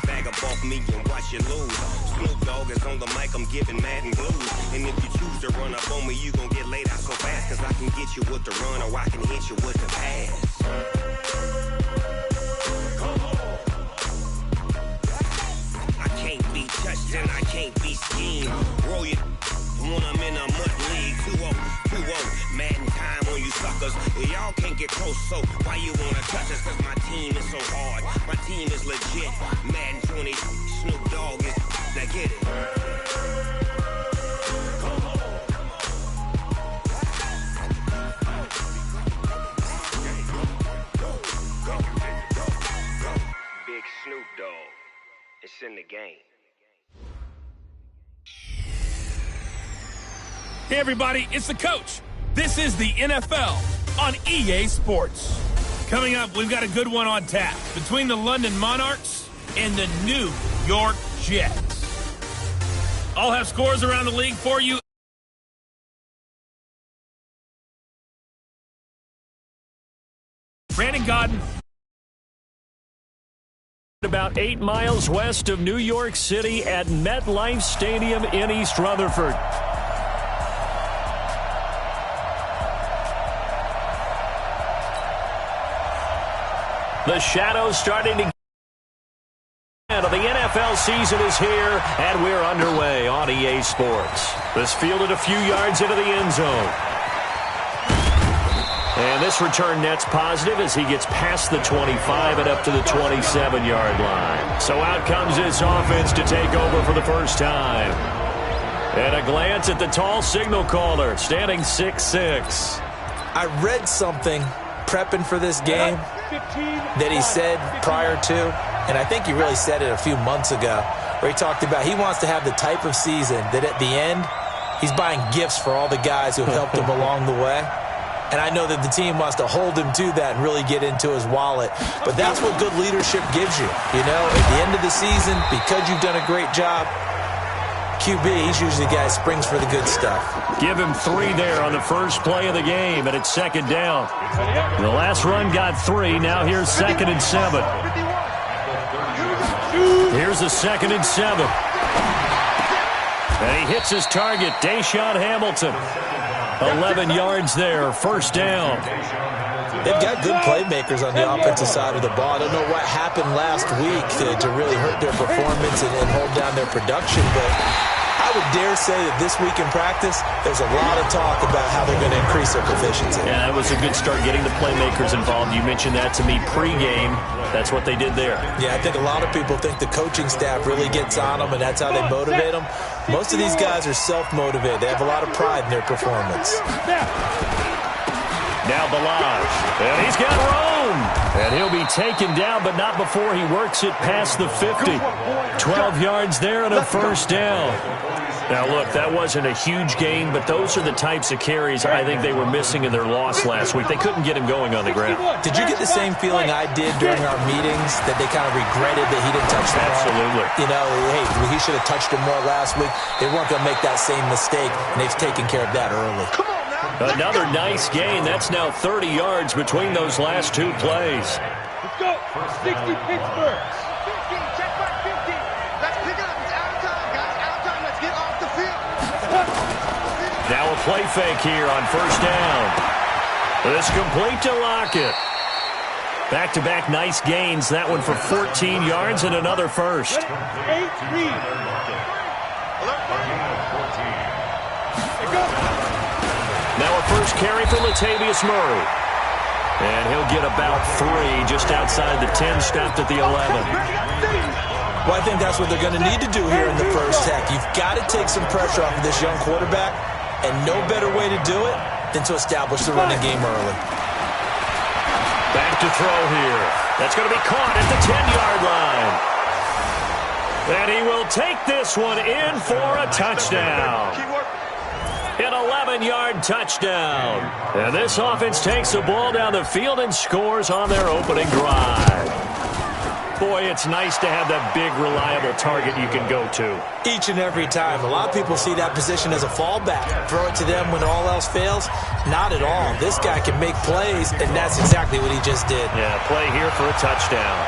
Bag up off me and watch you lose. Snoop Dogg is on the mic, I'm giving mad and blues. And if you choose to run up on me, you gon' get laid out so fast. Cause I can get you with the run or I can hit you with the pass. I can't be touched and I can't be schemed. Roll you when I'm in a mud league. 2-0, mad in time on you suckers. Y'all can't get close, so why you wanna touch us? Cause my team is so hard, my team is legit. Madden 20, Snoop Dogg is, now get it. Big Snoop Dogg, it's in the game. Hey everybody, it's the coach. This is the NFL on EA Sports. Coming up, we've got a good one on tap between the London Monarchs and the New York Jets. I'll have scores around the league for you. Brandon Godden. About 8 miles west of New York City at MetLife Stadium in East Rutherford. The shadows starting to get of the NFL season is here, and we're underway on EA Sports. This fielded a few yards into the end zone. And this return net's positive as he gets past the 25 and up to the 27-yard line. So out comes this offense to take over for the first time. And a glance at the tall signal caller, standing 6'6". I read something prepping for this game that he said prior to, and I think he really said it a few months ago, where he talked about he wants to have the type of season that at the end, he's buying gifts for all the guys who have helped him along the way. And I know that the team wants to hold him to that and really get into his wallet. But that's what good leadership gives you. You know, at the end of the season, because you've done a great job, QB, he's usually the guy who springs for the good stuff. Give him 3 there on the first play of the game, and it's second down. The last run got 3. Now here's 2nd and 7. Here's the 2nd and 7. And he hits his target, Deshaun Hamilton. 11 yards there, first down. They've got good playmakers on the offensive side of the ball. I don't know what happened last week to really hurt their performance and hold down their production, but I would dare say that this week in practice, there's a lot of talk about how they're going to increase their proficiency. Yeah, that was a good start getting the playmakers involved. You mentioned that to me pregame. That's what they did there. Yeah, I think a lot of people think the coaching staff really gets on them, and that's how they motivate them. Most of these guys are self-motivated. They have a lot of pride in their performance. Now Balaj, and he's got room. And he'll be taken down, but not before he works it past the 50. 12 yards there and a first down. Now, look, that wasn't a huge gain, but those are the types of carries I think they were missing in their loss last week. They couldn't get him going on the ground. Did you get the same feeling I did during our meetings, that they kind of regretted that he didn't touch the ball? Absolutely. You know, hey, he should have touched him more last week. They weren't going to make that same mistake, and they've taken care of that early. Another nice gain. That's now 30 yards between those last 2 plays. Let's go. 60 Pittsburgh. 50. Check back 50. Let's pick it up. It's out of time, guys. Out of time. Let's get off the field. Now a play fake here on first down. It's complete to Lockett. Back-to-back nice gains. That one for 14 yards and another first. 8-3. Now a first carry for Latavius Murray. And he'll get about 3 just outside the 10, stopped at the 11. Well, I think that's what they're going to need to do here in the first half. You've got to take some pressure off of this young quarterback, and no better way to do it than to establish the running game early. Back to throw here. That's going to be caught at the 10-yard line. And he will take this one in for a touchdown. An 11-yard touchdown. And this offense takes the ball down the field and scores on their opening drive. Boy, it's nice to have that big, reliable target you can go to. Each and every time. A lot of people see that position as a fallback. Throw it to them when all else fails. Not at all. This guy can make plays, and that's exactly what he just did. Yeah, play here for a touchdown.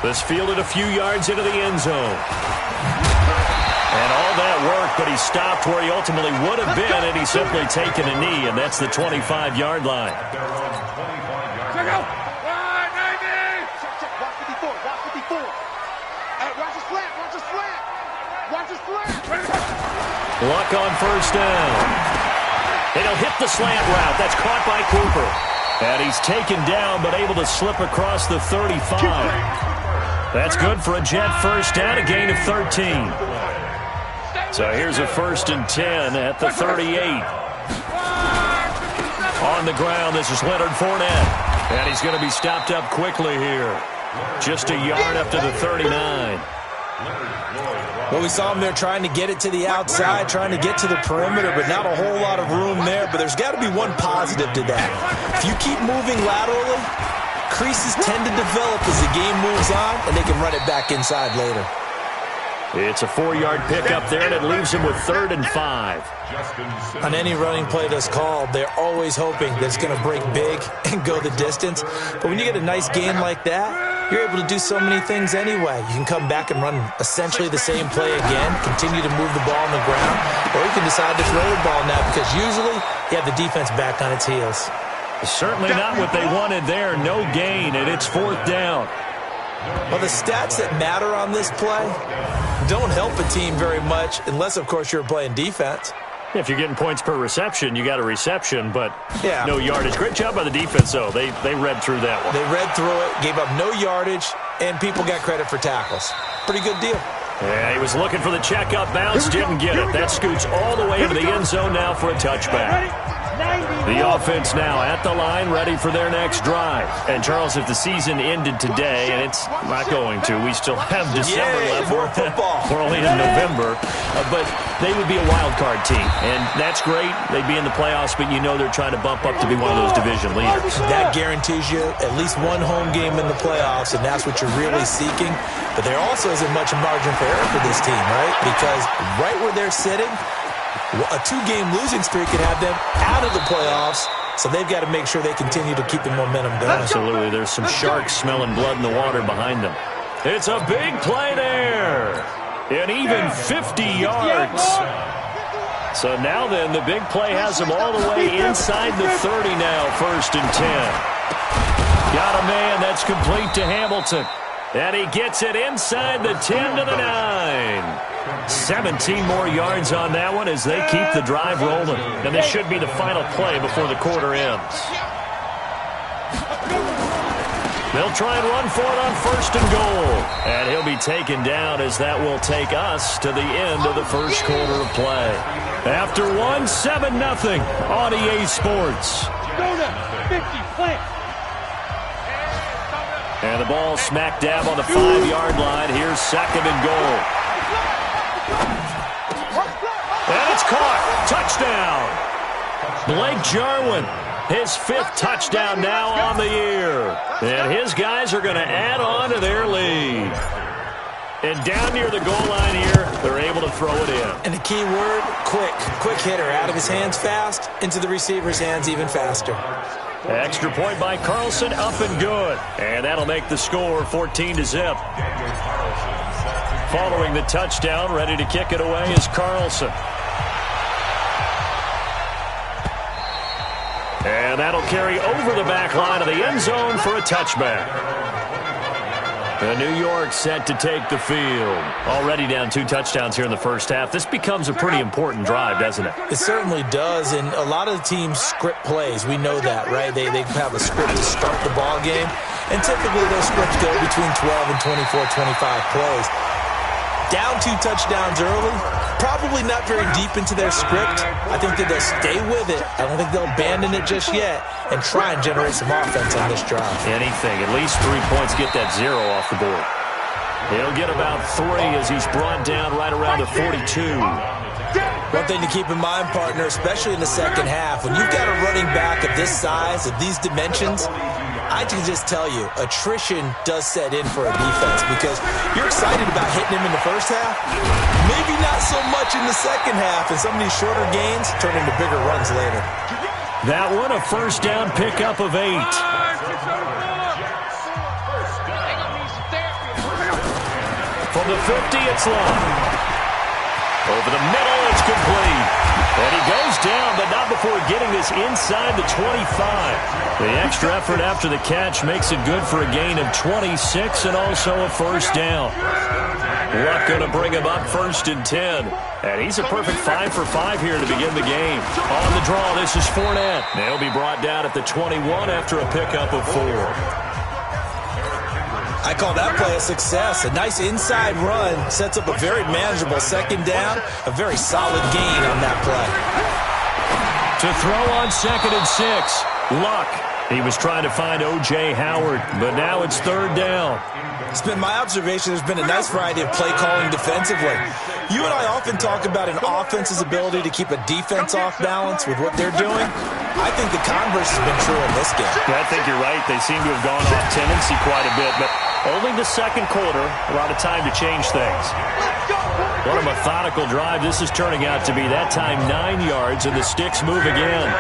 This fielded a few yards into the end zone. And all that work, but he stopped where he ultimately would have been, and he's simply taken a knee, and that's the 25-yard line. Check out. Watch 54. Watch 54. Watch his flat. Watch his flat. Watch his flat. Luck on first down. And he'll hit the slant route. That's caught by Cooper. And he's taken down, but able to slip across the 35. That's good for a Jet first down, a gain of 13. So here's a 1st and 10 at the 38. On the ground, this is Leonard Fournette. And he's going to be stopped up quickly here. Just a yard up to the 39. Well, we saw him there trying to get it to the outside, trying to get to the perimeter, but not a whole lot of room there. But there's got to be one positive to that. If you keep moving laterally, creases tend to develop as the game moves on, and they can run it back inside later. It's a 4-yard pickup there, and it leaves him with 3rd and 5. On any running play that's called, they're always hoping that it's going to break big and go the distance. But when you get a nice gain like that, you're able to do so many things anyway. You can come back and run essentially the same play again, continue to move the ball on the ground, or you can decide to throw the ball now because usually you have the defense back on its heels. Certainly not what they wanted there. No gain, and it's 4th down. Well, the stats that matter on this play don't help a team very much unless, of course, you're playing defense. If you're getting points per reception, you got a reception, but no yardage. Great job by the defense, though. They read through that one. They read through it, gave up no yardage, and people got credit for tackles. Pretty good deal. Yeah, he was looking for the check-up bounce, didn't get it. That scoots all the way into the end zone now for a touchback. The offense now at the line, ready for their next drive. And, Charles, if the season ended today, and it's not going to, we still have December left. More football. We're only in November. But they would be a wild card team, and that's great. They'd be in the playoffs, but you know they're trying to bump up to be one of those division leaders. That guarantees you at least one home game in the playoffs, and that's what you're really seeking. But there also isn't much margin for error for this team, right? Because right where they're sitting, a 2-game losing streak could have them out of the playoffs, so they've got to make sure they continue to keep the momentum going. Absolutely. There's some sharks smelling blood in the water behind them. It's a big play there. And even 50 yards. So now then, the big play has them all the way inside the 30 now, 1st and 10. Got a man. That's complete to Hamilton. And he gets it inside the 10 to the 9. 17 more yards on that one as they keep the drive rolling. And this should be the final play before the quarter ends. They'll try and run for it on 1st and goal. And he'll be taken down as that will take us to the end of the first quarter of play. After one, 7-0 on EA Sports. 50, plant. And the ball smack dab on the 5-yard line. Here's 2nd and goal. And it's caught. Touchdown. Blake Jarwin, his 5th touchdown now on the year. And his guys are going to add on to their lead. And down near the goal line here, they're able to throw it in. And the key word, quick. Quick hitter. Out of his hands fast, into the receiver's hands even faster. Extra point by Carlson, up and good. And that'll make the score 14-0. Following the touchdown, ready to kick it away is Carlson. And that'll carry over the back line of the end zone for a touchback. The New York set to take the field. Already down 2 touchdowns here in the first half. This becomes a pretty important drive, doesn't it? It certainly does, and a lot of the teams script plays. We know that, right? They have a script to start the ball game, and typically those scripts go between 12 and 24, 25 plays. Down 2 touchdowns early, probably not very deep into their script. I think that they'll stay with it. I don't think they'll abandon it just yet and try and generate some offense on this drive. Anything, at least 3 points, get that 0 off the board. He'll get about 3 as he's brought down right around the 42. One thing to keep in mind, partner, especially in the second half, when you've got a running back of this size, of these dimensions, I can just tell you, attrition does set in for a defense because you're excited about hitting him in the first half. Maybe not so much in the second half, and some of these shorter gains turn into bigger runs later. That one, a first down pickup of 8. From the 50, it's long. Over the middle, it's complete. And he goes down, but not before getting this inside the 25. The extra effort after the catch makes it good for a gain of 26 and also a first down. Luck going to bring him up 1st and 10. And he's a perfect 5 for 5 here to begin the game. On the draw, this is Fournette. They'll be brought down at the 21 after a pickup of 4. I call that play a success. A nice inside run sets up a very manageable second down. A very solid gain on that play. To throw on 2nd and 6. Luck. He was trying to find O.J. Howard, but now it's 3rd down. It's been my observation there's been a nice variety of play calling defensively. You and I often talk about an offense's ability to keep a defense off balance with what they're doing. I think the converse has been true in this game. Yeah, I think you're right. They seem to have gone off tendency quite a bit, but only the second quarter, a lot of time to change things. What a methodical drive this is turning out to be. That time 9 yards, and the sticks move again.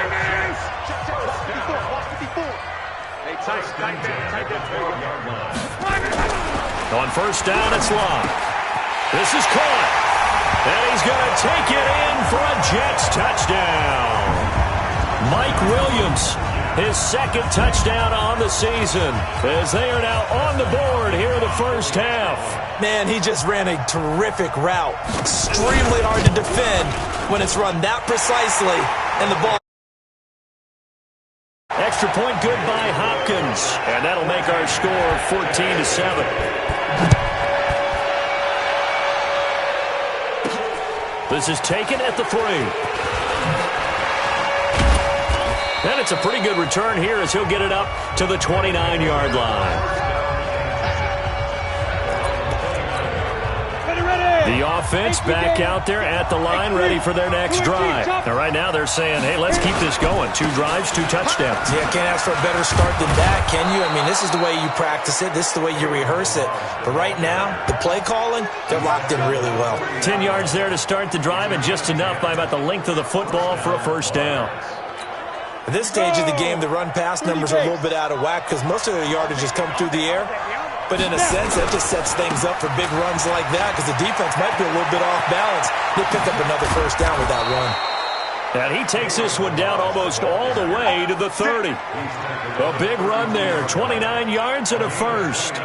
On 1st down, it's long. This is caught. And he's going to take it in for a Jets touchdown. Mike Williams, his 2nd touchdown on the season, as they are now on the board here in the first half. Man, he just ran a terrific route. Extremely hard to defend when it's run that precisely, and the ball. Extra point good by Hopkins, and that'll make our score 14-7. This is taken at the 3. And it's a pretty good return here as he'll get it up to the 29-yard line. The offense back out there at the line, ready for their next drive. Now, right now they're saying, hey, let's keep this going. 2 drives, 2 touchdowns. Yeah, can't ask for a better start than that, can you? I mean, this is the way you practice it. This is the way you rehearse it. But right now, the play calling, they're locked in really well. 10 yards there to start the drive, and just enough by about the length of the football for a first down. At this stage of the game, the run-pass numbers are a little bit out of whack because most of their yardage has come through the air. But in a sense, that just sets things up for big runs like that because the defense might be a little bit off balance. They pick up another first down with that run. And he takes this one down almost all the way to the 30. A big run there, 29 yards and a first.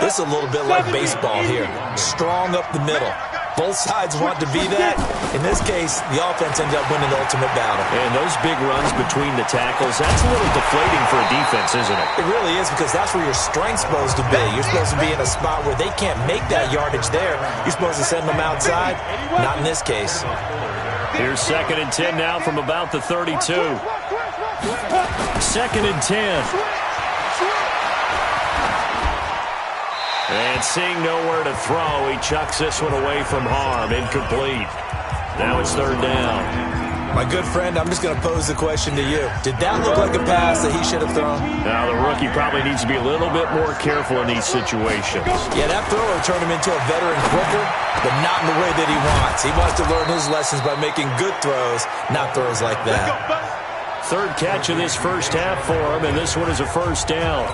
This is a little bit like baseball here. Strong up the middle. Both sides want to be that. In this case, the offense ended up winning the ultimate battle. And those big runs between the tackles, that's a little deflating for a defense, isn't it? It really is because that's where your strength's supposed to be. You're supposed to be in a spot where they can't make that yardage there. You're supposed to send them outside. Not in this case. Here's 2nd and 10 now from about the 32. 2nd and 10. And seeing nowhere to throw, he chucks this one away from harm. Incomplete. Now it's 3rd down. My good friend, I'm just going to pose the question to you. Did that look like a pass that he should have thrown? Now, the rookie probably needs to be a little bit more careful in these situations. Yeah, that throw will turn him into a veteran quicker, but not in the way that he wants. He wants to learn his lessons by making good throws, not throws like that. 3rd catch of this first half for him, and this one is a first down.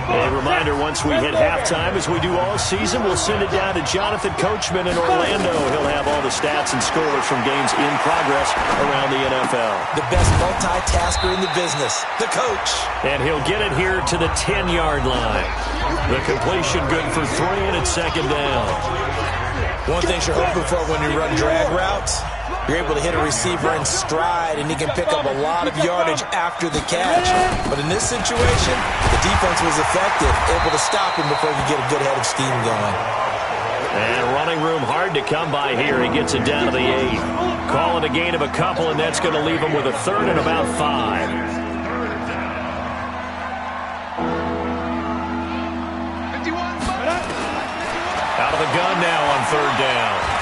A reminder, once we hit halftime, as we do all season, we'll send it down to Jonathan Coachman in Orlando. He'll have all the stats and scores from games in progress around the NFL. The best multitasker in the business, the coach. And he'll get it here to the 10-yard line. The completion good for 3, and it's 2nd down. One thing you're hoping for when you run drag routes, you're able to hit a receiver in stride, and he can pick up a lot of yardage after the catch. But in this situation, the defense was effective, able to stop him before he could get a good head of steam going. And running room hard to come by here. He gets it down to the 8. Calling a gain of a couple, and that's going to leave him with a 3rd and about 5. Out of the gun now on 3rd down.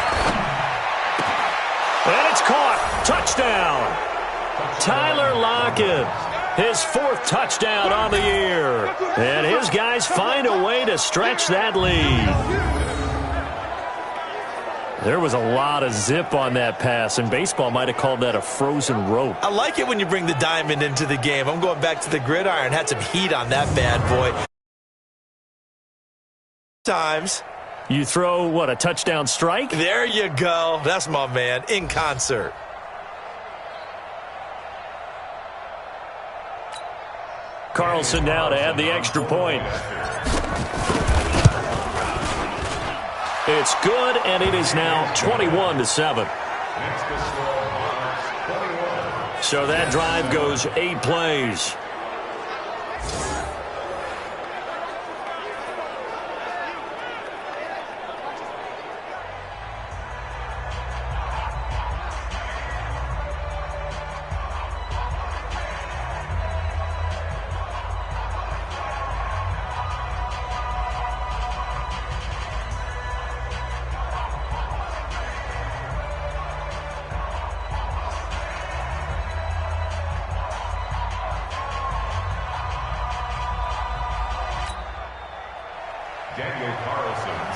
And it's caught. Touchdown. Tyler Lockett, his 4th touchdown on the year. And his guys find a way to stretch that lead. There was a lot of zip on that pass, and baseball might have called that a frozen rope. I like it when you bring the diamond into the game. I'm going back to the gridiron. Had some heat on that bad boy. Times You throw, what, a touchdown strike? There you go. That's my man, in concert. Carlson now to add the extra point. It's good, and it is now 21-7. So that drive goes 8 plays.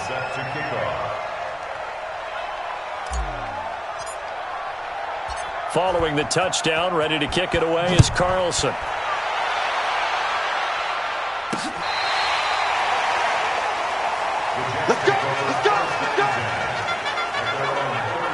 Set to kick off. Following the touchdown, ready to kick it away is Carlson. Let's go! Let's go! Let's go!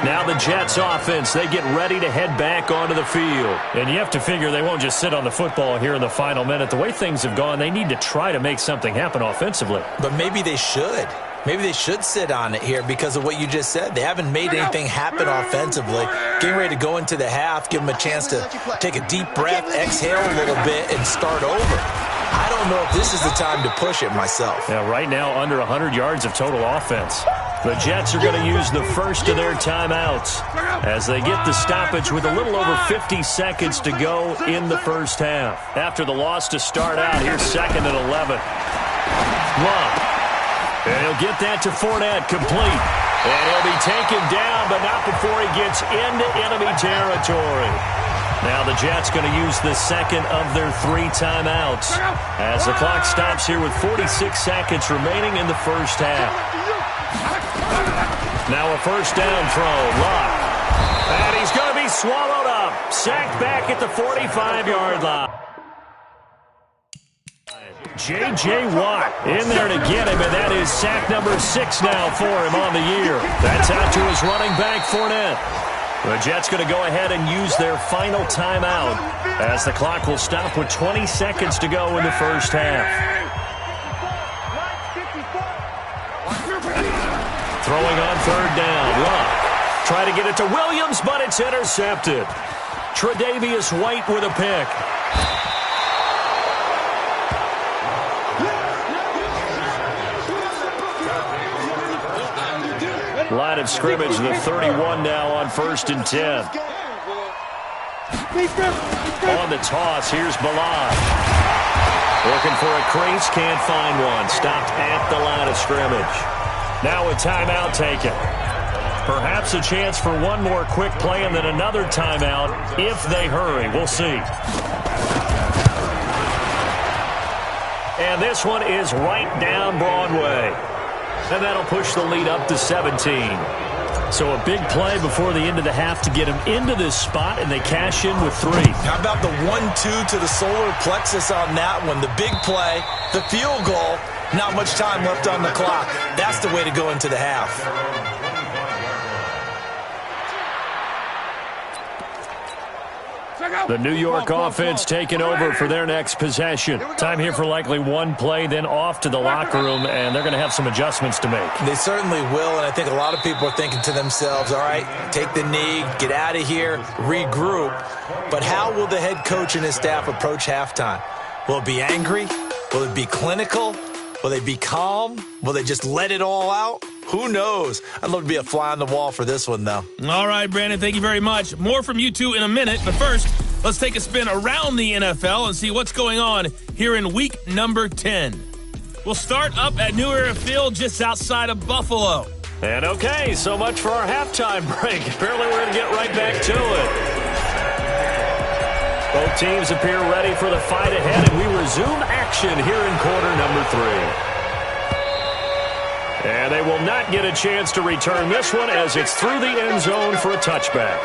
Now the Jets offense, they get ready to head back onto the field. And you have to figure they won't just sit on the football here in the final minute. The way things have gone, they need to try to make something happen offensively. But maybe they should. Maybe they should sit on it here because of what you just said. They haven't made anything happen offensively. Getting ready to go into the half, give them a chance to take a deep breath, exhale a little bit, and start over. I don't know if this is the time to push it myself. Yeah, right now under 100 yards of total offense. The Jets are going to use the first of their timeouts as they get the stoppage with a little over 50 seconds to go in the first half. After the loss to start out, here's 2nd and 11. Long. And he'll get that to Fournette, complete. And he'll be taken down, but not before he gets into enemy territory. Now the Jets going to use the second of their 3 timeouts as the clock stops here with 46 seconds remaining in the first half. Now a first down throw, Luck. And he's going to be swallowed up. Sacked back at the 45-yard line. J.J. Watt in there to get him, and that is sack number 6 now for him on the year. That's out to his running back, Fournette. The Jets going to go ahead and use their final timeout as the clock will stop with 20 seconds to go in the first half. Throwing on 3rd down, Luck. Try to get it to Williams, but it's intercepted. Tre'Davious White with a pick. Line of scrimmage, the 31 now on 1st and 10. On the toss, here's Ballard. Looking for a crease, can't find one. Stopped at the line of scrimmage. Now a timeout taken. Perhaps a chance for one more quick play and then another timeout if they hurry. We'll see. And this one is right down Broadway. And that'll push the lead up to 17. So a big play before the end of the half to get him into this spot, and they cash in with 3. How about the 1-2 to the solar plexus on that one? The big play, the field goal, not much time left on the clock. That's the way to go into the half. The New York offense taking over for their next possession. Time here for likely one play, then off to the locker room, and they're going to have some adjustments to make. They certainly will, and I think a lot of people are thinking to themselves, all right, take the knee, get out of here, regroup. But how will the head coach and his staff approach halftime? Will it be angry? Will it be clinical? Will they be calm? Will they just let it all out? Who knows? I'd love to be a fly on the wall for this one, though. All right, Brandon, thank you very much. More from you two in a minute, but first, let's take a spin around the NFL and see what's going on here in week number 10. We'll start up at New Era Field just outside of Buffalo. And okay, so much for our halftime break. Apparently we're going to get right back to it. Both teams appear ready for the fight ahead, and we resume action here in quarter number 3. And they will not get a chance to return this one as it's through the end zone for a touchback.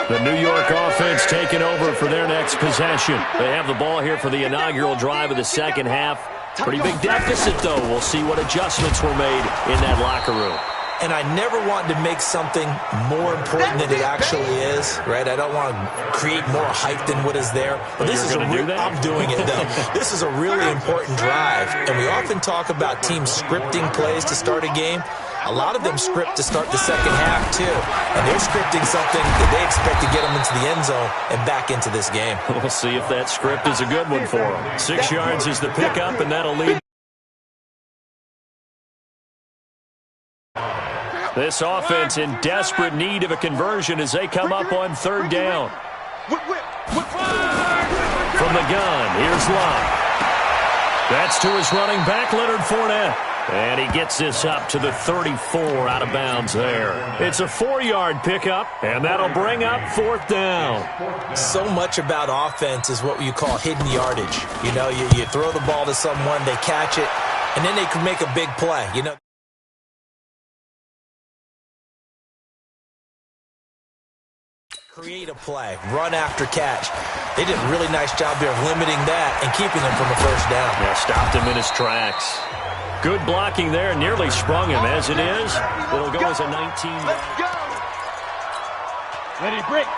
The New York offense taking over for their next possession. They have the ball here for the inaugural drive of the second half. Pretty big deficit, though. We'll see what adjustments were made in that locker room. And I never want to make something more important than it actually is, right? I don't want to create more hype than what is there. But this is I'm doing it, though. This is a really important drive. And we often talk about teams scripting plays to start a game. A lot of them script to start the second half, too. And they're scripting something that they expect to get them into the end zone and back into this game. We'll see if that script is a good one for them. 6 yards is the pickup, and that'll lead. This offense in desperate need of a conversion as they come up on third down. From the gun, here's Love. That's to his running back, Leonard Fournette. And he gets this up to the 34 out of bounds there. It's a 4-yard pickup, and that'll bring up fourth down. So much about offense is what you call hidden yardage. You know, you throw the ball to someone, they catch it, and then they can make a big play. You know, create a play, run after catch. They did a really nice job there of limiting that and keeping him from a first down. Yeah, stopped him in his tracks. Good blocking there, nearly sprung him. As it is, it'll go as a 19.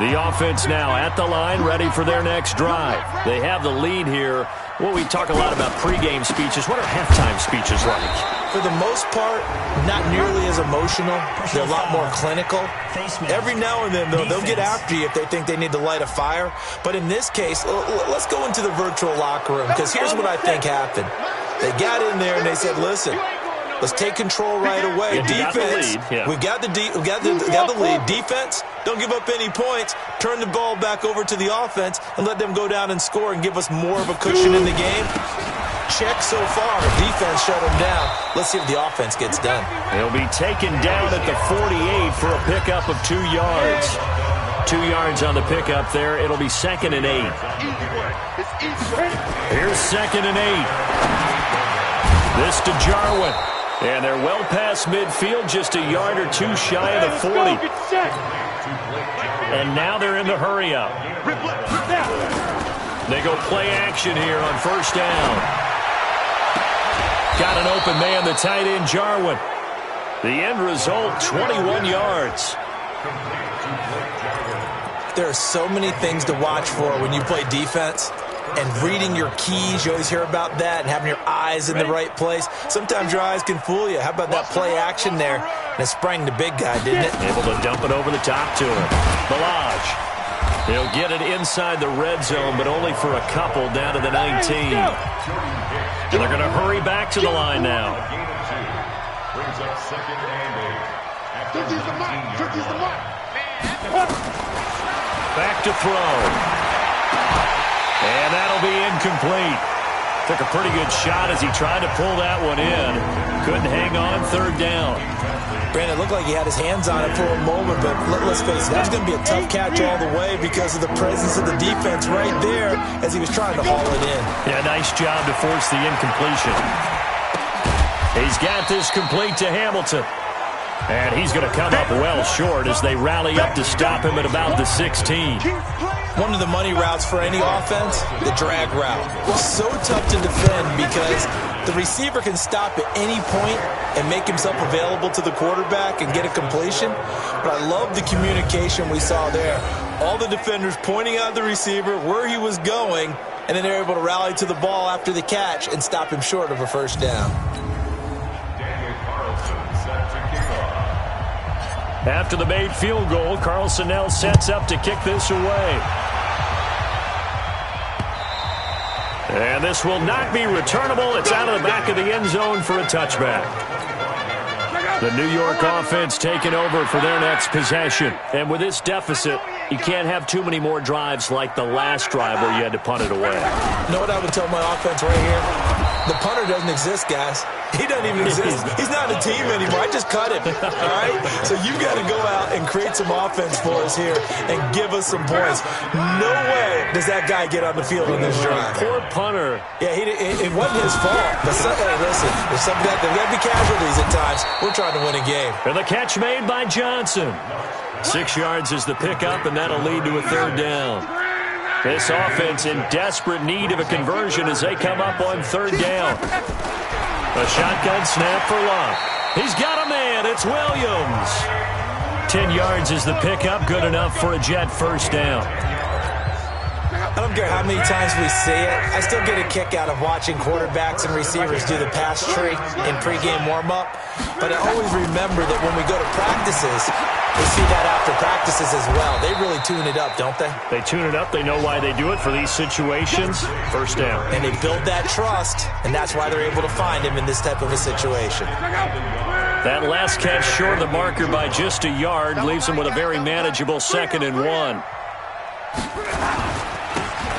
The offense now at the line, ready for their next drive. They have the lead here. Well, we talk a lot about pregame speeches. What are halftime speeches like? For the most part, not nearly as emotional. They're a lot more clinical. Every now and then, though, they'll get after you if they think they need to light a fire. But in this case, let's go into the virtual locker room, because here's what I think happened. They got in there and they said, listen, let's take control right away. Defense, we've got the lead. Defense, don't give up any points. Turn the ball back over to the offense and let them go down and score and give us more of a cushion in the game. Check so far. Defense shut them down. Let's see if the offense gets done. He'll be taken down at the 48 for a pickup of 2 yards. 2 yards on the pickup there. It'll be 2nd and 8. Here's 2nd and 8. This to Jarwin. And they're well past midfield, just a yard or two shy of the 40. And now they're in the hurry-up. They go play action here on first down. Got an open man, the tight end, Jarwin. The end result, 21 yards. There are so many things to watch for when you play defense. And reading your keys, you always hear about that, and having your eyes in the right place. Sometimes your eyes can fool you. How about that play action there? And it sprang the big guy, didn't it? Able to dump it over the top to him. Balaj. He'll get it inside the red zone, but only for a couple down to the 19. And they're going to hurry back to the line now. Back to throw. And that'll be incomplete. Took a pretty good shot as he tried to pull that one in. Couldn't hang on third down. Brandon, it looked like he had his hands on it for a moment, but let's face it, that was going to be a tough catch all the way because of the presence of the defense right there as he was trying to haul it in. Yeah, nice job to force the incompletion. He's got this complete to Hamilton. And he's going to come up well short as they rally up to stop him at about the 16. One of the money routes for any offense, the drag route. It's so tough to defend because the receiver can stop at any point and make himself available to the quarterback and get a completion. But I love the communication we saw there. All the defenders pointing out the receiver, where he was going, and then they're able to rally to the ball after the catch and stop him short of a first down. After the made field goal, Carlson now sets up to kick this away. And this will not be returnable. It's out of the back of the end zone for a touchback. The New York offense taking over for their next possession. And with this deficit, you can't have too many more drives like the last drive where you had to punt it away. You know what I would tell my offense right here? The punter doesn't exist, guys. He doesn't even exist. He's not a team anymore. I just cut him, all right? So you've got to go out and create some offense for us here and give us some points. No way does that guy get on the field on this drive. Poor punter. Yeah, it wasn't his fault. But hey, listen, there's got to be casualties at times. We're trying to win a game. And the catch made by Johnson. 6 yards is the pickup, and that'll lead to a third down. This offense in desperate need of a conversion as they come up on third down. A shotgun snap for Locke. He's got a man. It's Williams. 10 yards is the pickup. Good enough for a Jet first down. I don't care how many times we see it. I still get a kick out of watching quarterbacks and receivers do the pass tree in pregame warm-up. But I always remember that when we go to practices, we see that after practices as well. They really tune it up, don't they? They tune it up. They know why they do it for these situations. First down. And they build that trust, and that's why they're able to find him in this type of a situation. That last catch short of the marker by just a yard leaves him with a very manageable 2nd and 1.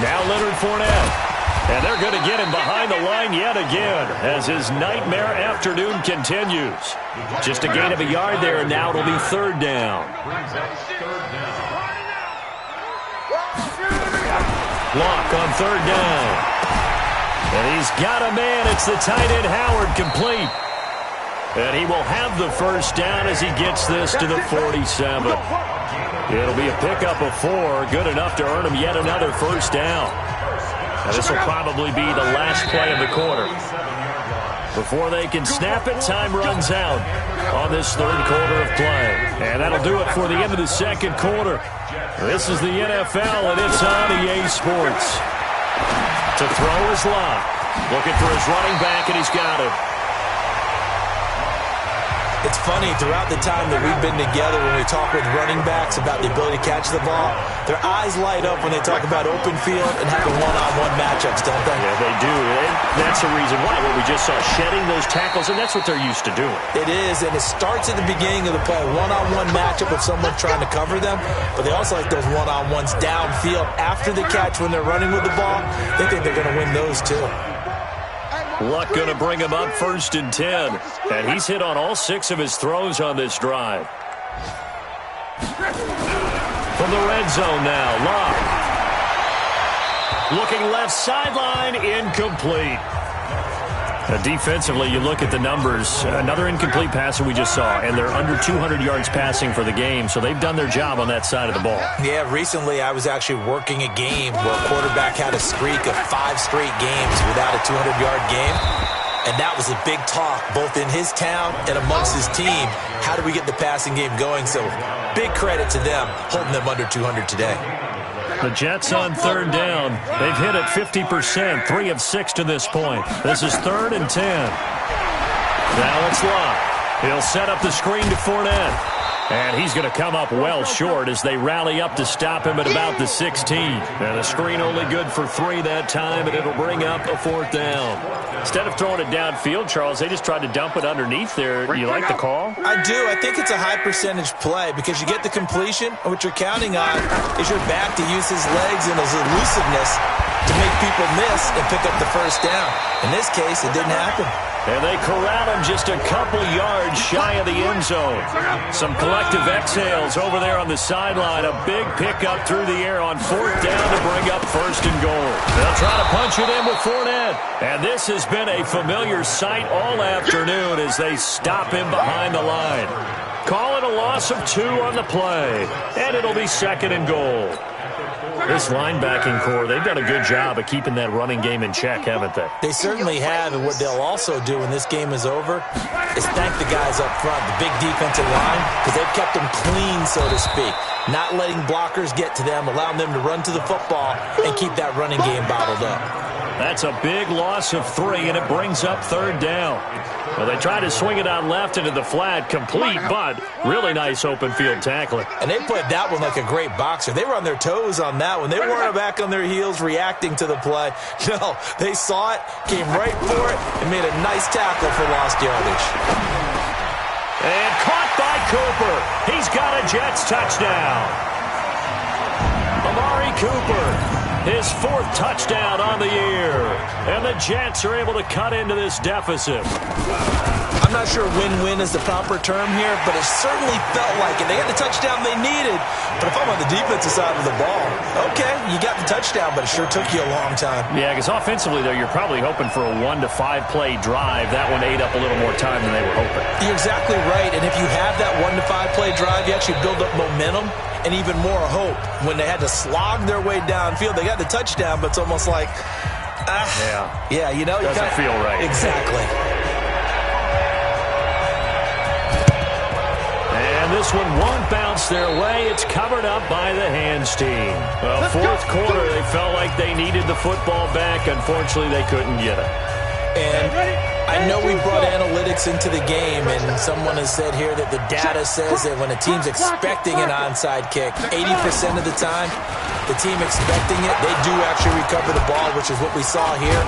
Now Leonard Fournette. And they're going to get him behind the line yet again as his nightmare afternoon continues. Just a gain of a yard there, and now it'll be third down. Locke on third down. And he's got a man. It's the tight end Howard, complete. And he will have the first down as he gets this to the 47. It'll be a pickup of 4, good enough to earn him yet another first down. Now this will probably be the last play of the quarter. Before they can snap it, time runs out on this third quarter of play. And that'll do it for the end of the second quarter. This is the NFL, and it's on EA Sports. To throw is Locke. Looking for his running back, and he's got it. It's funny, throughout the time that we've been together, when we talk with running backs about the ability to catch the ball, their eyes light up when they talk about open field and having one-on-one matchups, don't they? Yeah, they do. And that's the reason why. What we just saw, shedding those tackles, and that's what they're used to doing. It is, and it starts at the beginning of the play, one-on-one matchup of someone trying to cover them, but they also like those one-on-ones downfield after the catch when they're running with the ball. They think they're going to win those too. Luck going to bring him up 1st and 10. And he's hit on all 6 of his throws on this drive. From the red zone now, Luck. Looking left sideline, incomplete. Defensively, you look at the numbers. Another incomplete passer we just saw, and they're under 200 yards passing for the game, so they've done their job on that side of the ball. Yeah, recently I was actually working a game where a quarterback had a streak of 5 straight games without a 200-yard game, and that was a big talk both in his town and amongst his team. How do we get the passing game going? So big credit to them holding them under 200 today. The Jets on third down. They've hit it 50%, 3 of 6 to this point. This is 3rd and 10. Now it's Locke. He'll set up the screen to Fournette. And he's going to come up well short as they rally up to stop him at about the 16. And the screen only good for 3 that time, and it'll bring up a 4th down. Instead of throwing it downfield, Charles, they just tried to dump it underneath there. You like the call? I do. I think it's a high percentage play because you get the completion, and what you're counting on is your back to use his legs and his elusiveness to make people miss and pick up the first down. In this case, it didn't happen. And they corral him just a couple yards shy of the end zone. Some collective exhales over there on the sideline. A big pickup through the air on 4th down to bring up 1st and goal. They'll try to punch it in with Fournette. And this has been a familiar sight all afternoon as they stop him behind the line. Call it a loss of 2 on the play. And it'll be 2nd and goal. This linebacking core, they've done a good job of keeping that running game in check, haven't they? They certainly have, and what they'll also do when this game is over is thank the guys up front, the big defensive line, because they've kept them clean, so to speak. Not letting blockers get to them, allowing them to run to the football and keep that running game bottled up. That's a big loss of 3, and it brings up 3rd down. Well, they tried to swing it out left into the flat, complete, but really nice open field tackling. And they played that one like a great boxer. They were on their toes on that one. They weren't back on their heels reacting to the play. No, they saw it, came right for it, and made a nice tackle for lost yardage. And caught by Cooper. He's got a Jets touchdown. Amari Cooper. His 4th touchdown on the year. And the Jets are able to cut into this deficit. I'm not sure win-win is the proper term here, but it certainly felt like it. They got the touchdown they needed, but if I'm on the defensive side of the ball, okay, you got the touchdown, but it sure took you a long time. Yeah, because offensively, though, you're probably hoping for a 1 to 5 play drive. That one ate up a little more time than they were hoping. You're exactly right, and if you have that 1 to 5 play drive, you actually build up momentum and even more hope. When they had to slog their way downfield, they got the touchdown, but it's almost like, you know, doesn't feel right. Exactly. And this one won't bounce their way. It's covered up by the hands team. Well, fourth quarter, they felt like they needed the football back. Unfortunately, they couldn't get it. And I know we brought analytics into the game, and someone has said here that the data says that when a team's expecting an onside kick, 80% of the time, the team expecting it, they do actually recover the ball, which is what we saw here.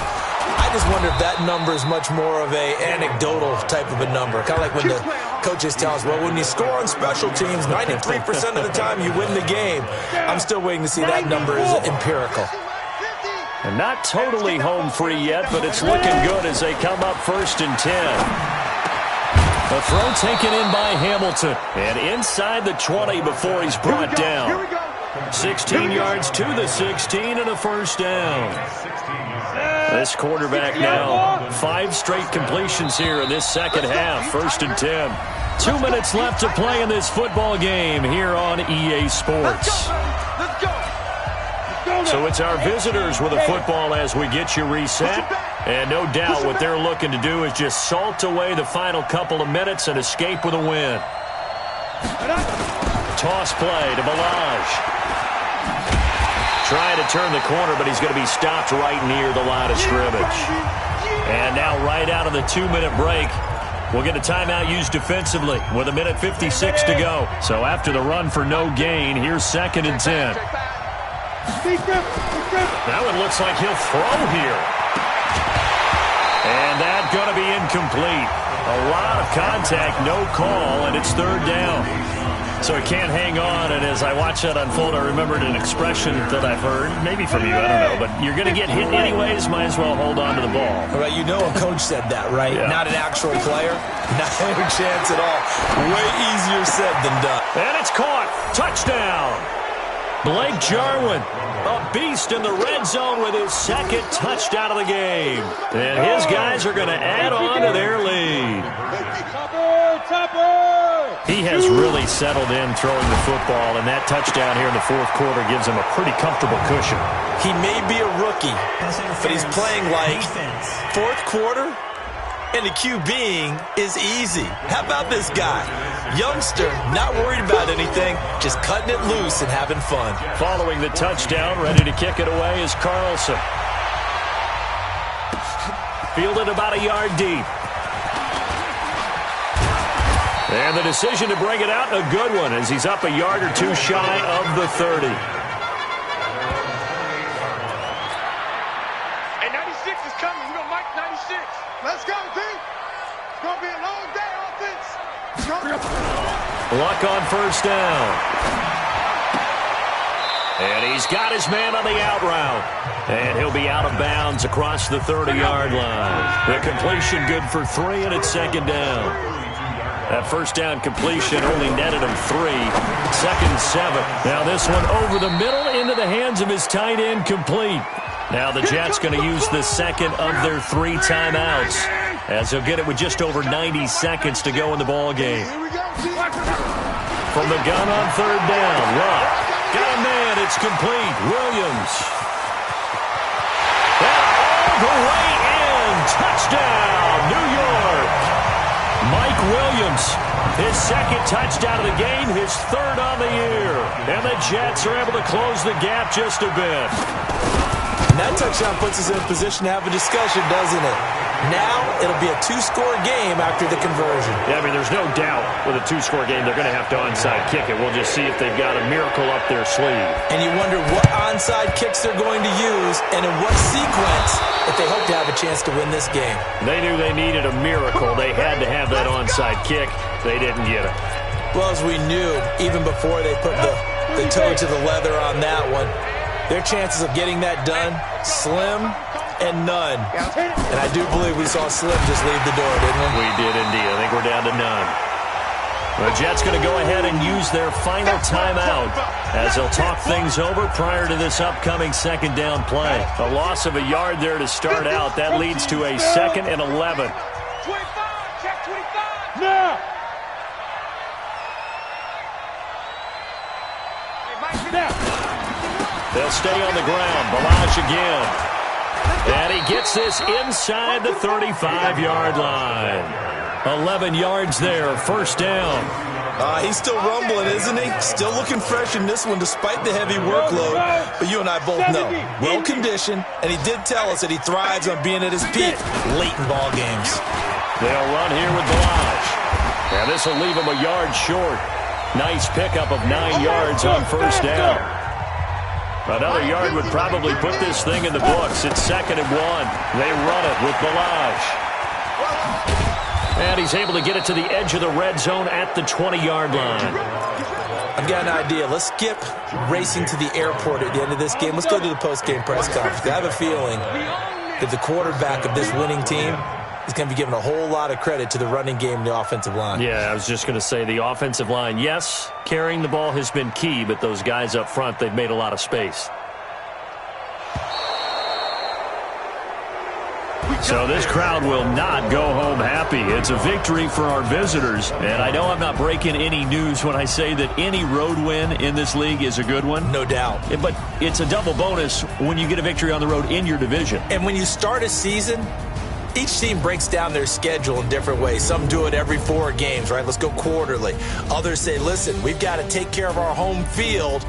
I just wonder if that number is much more of a anecdotal type of a number. Kind of like when the coaches tell us, well, when you score on special teams, 93% of the time you win the game. I'm still waiting to see that number is empirical. And not totally home free yet, but it's looking good as they come up 1st and 10. A throw taken in by Hamilton. And inside the 20 before he's brought down. 16 yards to the 16 and a first down. This quarterback now, 5 straight completions here in this second half. 1st and 10. 2 minutes left to play in this football game here on EA Sports. Let's go. So it's our visitors with a football as we get you reset. And no doubt what they're looking to do is just salt away the final couple of minutes and escape with a win. Toss play to Balaj. Trying to turn the corner, but he's going to be stopped right near the line of scrimmage. And now right out of the 2-minute break, we'll get a timeout used defensively with 1:56 to go. So after the run for no gain, here's 2nd and 10. That one looks like he'll throw here. And that's going to be incomplete. A lot of contact, no call, and it's 3rd down. So he can't hang on, and as I watch that unfold, I remembered an expression that I've heard, maybe from you, I don't know, but you're going to get hit anyways, might as well hold on to the ball. All right, you know a coach said that, right? Yeah. Not an actual player. Not a chance at all. Way easier said than done. And it's caught. Touchdown. Blake Jarwin, a beast in the red zone with his 2nd touchdown of the game. And his guys are going to add on to their lead. He has really settled in throwing the football, and that touchdown here in the 4th quarter gives him a pretty comfortable cushion. He may be a rookie, but he's playing like 4th quarter, and the QBing is easy. How about this guy? Youngster, not worried about anything, just cutting it loose and having fun. Following the touchdown, ready to kick it away is Carlson. Fielded about a yard deep. And the decision to bring it out, a good one, as he's up a yard or two shy of the 30. Hey, 96 is coming. We're going to Mike 96. Let's go, D. It's going to be a long day, offense. Luck on 1st down. And he's got his man on the out route. And he'll be out of bounds across the 30-yard line. The completion good for 3, and it's 2nd down. That 1st down completion only netted him 3. 2nd and 7. Now this one over the middle into the hands of his tight end, complete. Now the Jets going to use the 2nd of their 3 timeouts, as he'll get it with just over 90 seconds to go in the ball game. From the gun on 3rd down, Luck got a man. It's complete. Williams. And all the way in. Touchdown, New York. Mike Williams, his 2nd touchdown of the game, his 3rd on the year. And the Jets are able to close the gap just a bit. And that touchdown puts us in a position to have a discussion, doesn't it? Now it'll be a 2-score game after the conversion. Yeah, I mean, there's no doubt with a 2-score game they're going to have to onside kick it. We'll just see if they've got a miracle up their sleeve. And you wonder what onside kicks they're going to use and in what sequence if they hope to have a chance to win this game. They knew they needed a miracle. They had to have that onside kick. They didn't get it. Well, as we knew, even before they put the toe to the leather on that one, their chances of getting that done, slim and none. And I do believe we saw Slim just leave the door, didn't we? We did indeed. I think we're down to none. The Jets going to go ahead and use their final timeout as they'll talk things over prior to this upcoming second down play. A loss of a yard there to start out. That leads to a 2nd and 11. 25, check 25. Now. They'll stay on the ground. Balazs again. And he gets this inside the 35-yard line. 11 yards there, first down. He's still rumbling, isn't he? Still looking fresh in this one despite the heavy workload. But you and I both know, well-conditioned, and he did tell us that he thrives on being at his peak late in ball games. They'll run here with Balazs. And this will leave him a yard short. Nice pickup of 9 yards on first down. Another yard would probably put this thing in the books. It's 2nd and 1. They run it with Balazs. And he's able to get it to the edge of the red zone at the 20-yard line. I've got an idea. Let's skip racing to the airport at the end of this game. Let's go to the post-game press conference. I have a feeling that the quarterback of this winning team is going to be given a whole lot of credit to the running game and the offensive line. Yeah, I was just going to say the offensive line, yes, carrying the ball has been key, but those guys up front, they've made a lot of space. So this crowd will not go home happy. It's a victory for our visitors. And I know I'm not breaking any news when I say that any road win in this league is a good one. No doubt. But it's a double bonus when you get a victory on the road in your division. And when you start a season, each team breaks down their schedule in different ways. Some do it every 4 games, right? Let's go quarterly. Others say, listen, we've got to take care of our home field.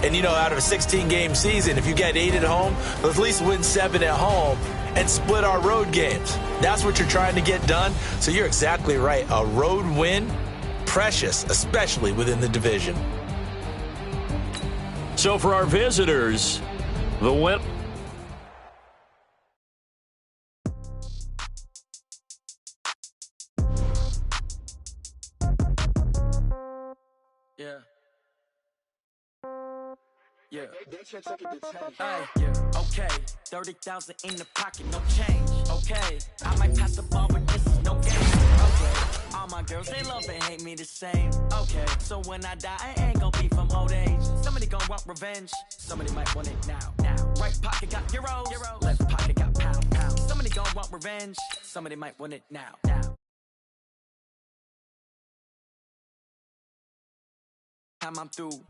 And, out of a 16-game season, if you get 8 at home, let's at least win 7 at home and split our road games. That's what you're trying to get done. So you're exactly right. A road win, precious, especially within the division. So for our visitors, the win. Yeah. Yeah. Yeah. Okay. 30,000 in the pocket, no change. Okay. I might pass the ball, but this is no game. Okay. All my girls, they love and hate me the same. Okay. So when I die, I ain't gonna be from old age. Somebody gonna want revenge. Somebody might want it now. Right pocket got euros. Left pocket got pound. Somebody gonna want revenge. Somebody might want it now. Time I'm through.